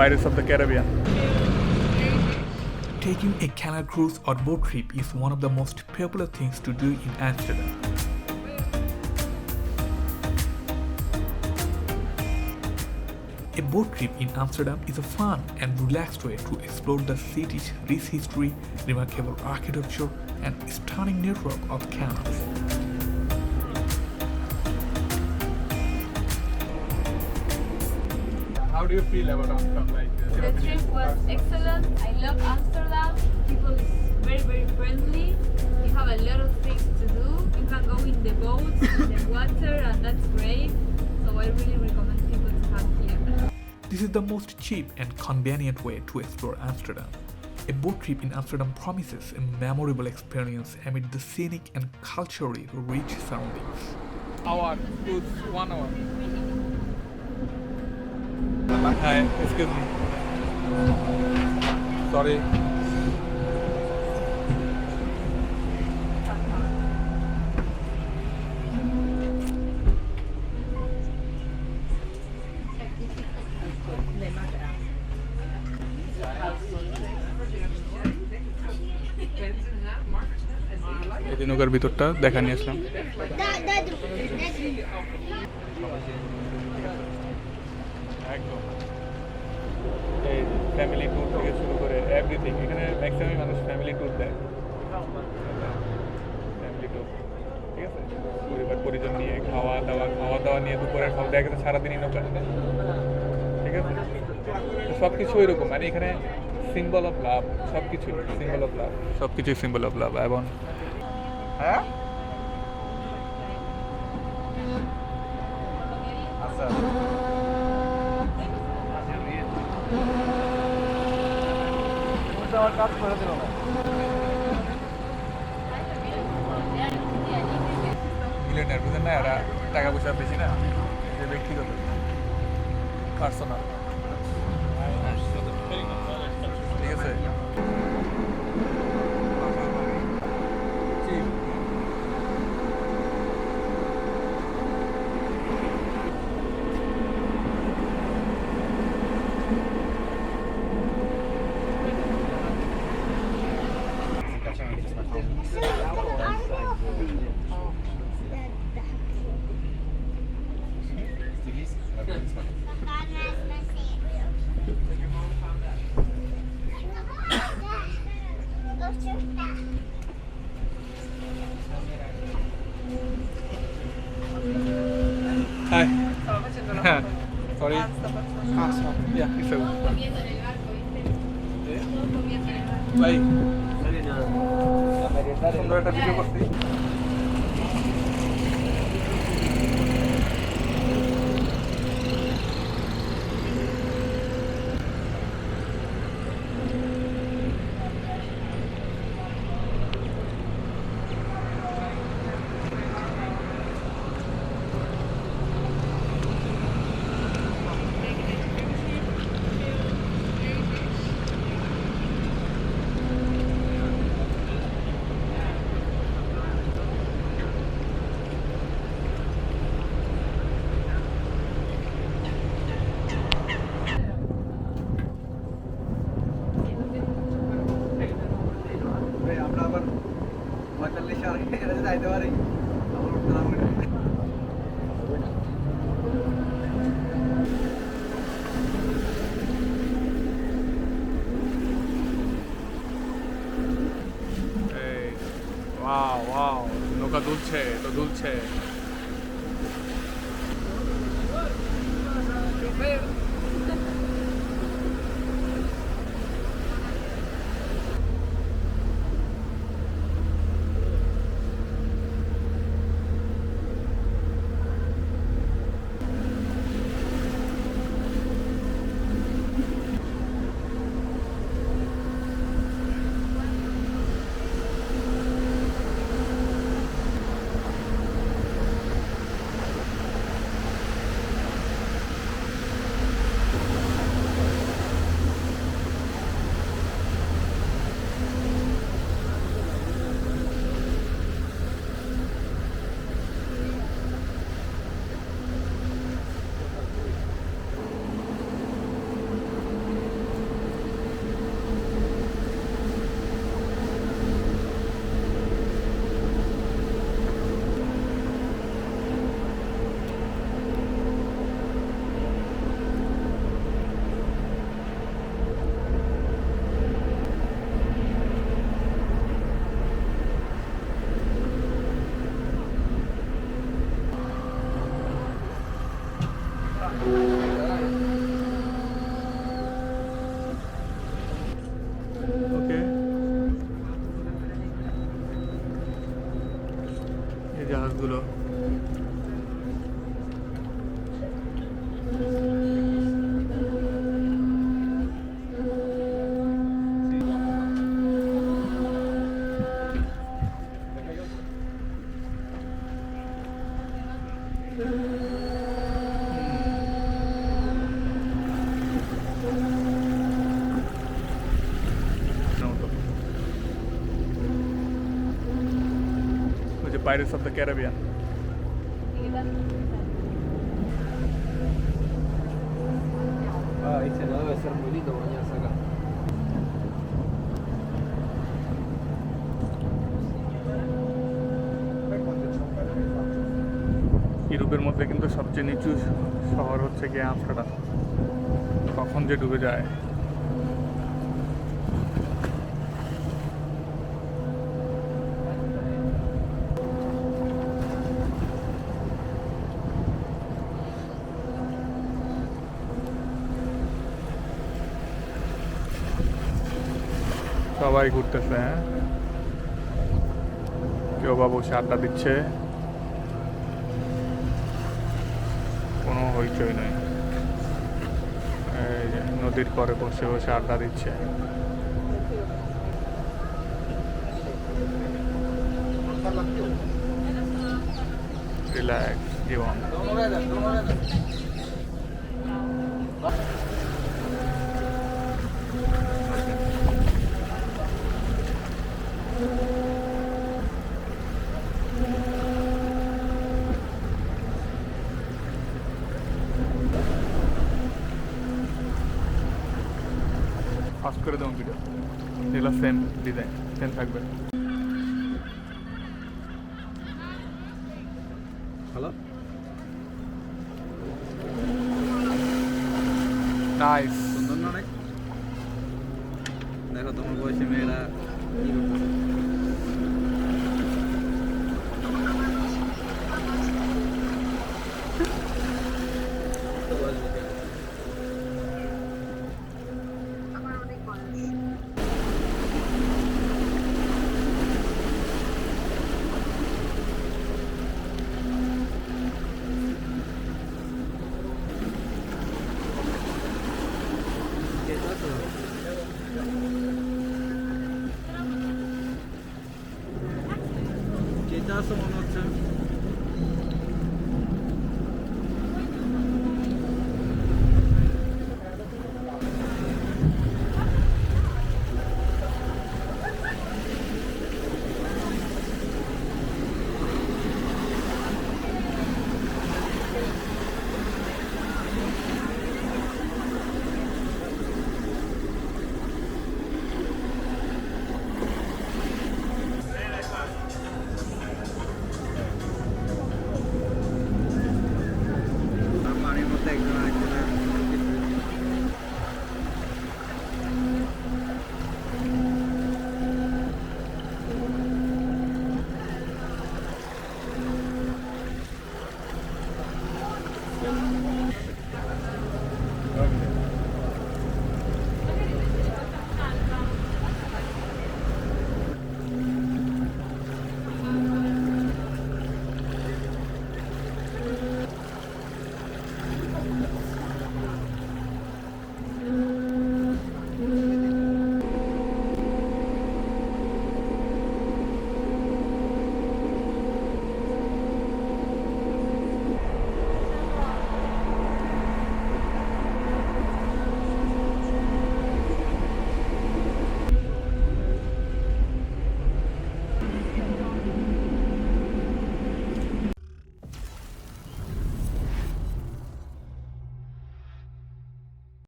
Pirates of the Caribbean. Taking a canal cruise or boat trip is one of the most popular things to do in Amsterdam. A boat trip in Amsterdam is a fun and relaxed way to explore the city's rich history, remarkable architecture, and stunning network of canals. How do you feel about Amsterdam? The trip was excellent. I love Amsterdam. People is very friendly. You have a lot of things to do. You can go in the boats, in the water, and that's great. So I really recommend people to come here. This is the most cheap and convenient way to explore Amsterdam. A boat trip in Amsterdam promises a memorable experience amid the scenic and culturally rich surroundings. Hour, 1 hour. Hi, excuse me. Sorry. এই নৌকার ভিতরটা দেখা নিয়ে আসলাম। একদম এই family tour থেকে শুরু করে এভরিথিং, এখানে ম্যাক্সিমাম মানুষ ফ্যামিলি ট্যুর দেয়। ফ্যামিলি ট্যুর, ঠিক আছে, পরিবার পরিজন নিয়ে খাওয়া দাওয়া নিয়ে দুপুরের খাওয়া দেখা গেছে সারাদিনই নৌকা, ঠিক আছে। সব কিছু ওইরকম, মানে এখানে সিম্বল অফ লাভ, সব কিছুই সিম্বল অফ লাভ এবং হ্যাঁ আচ্ছা আমার কাজ করে দিল না। মিলিয়নিয়ার বুঝেন না, এরা টাকা পয়সা বেশি না, যে ব্যক্তিগত পার্সোনাল, ঠিক আছে। Hi. Sorry. Yeah, it's okay. Bye. সুন্দর একটা ভিডিও করছি। যাইতে পারি ওয়াও নৌকা দুলছে তো দুলছে Pirates of the Caribbean. Ah, ese no debe ser muy lindo bañarse acá. ইউরোপের মধ্যে কিন্তু সবচেয়ে নিচু শহর হচ্ছে গিয়ে আমস্টারডাম। কখন যে ডুবে যায়। সবাই ঘুরতেছে, হ্যাঁ, কেউ বা বসে আড্ডা দিচ্ছে, কোনো হইচই নেই। এই যে নদীর পরে বসে বসে আড্ডা দিচ্ছে। রিল্যাক্স জীবন। ফাস্ট করে দেবো ভিডিও, এগুলো সেম ডিজাইন, সেম থাকবে। Hello, nice. সুন্দর না অনেক? দেখো তোমার বয়সী মেয়েরা কি করতেছে। যেটা আছে মনে হচ্ছে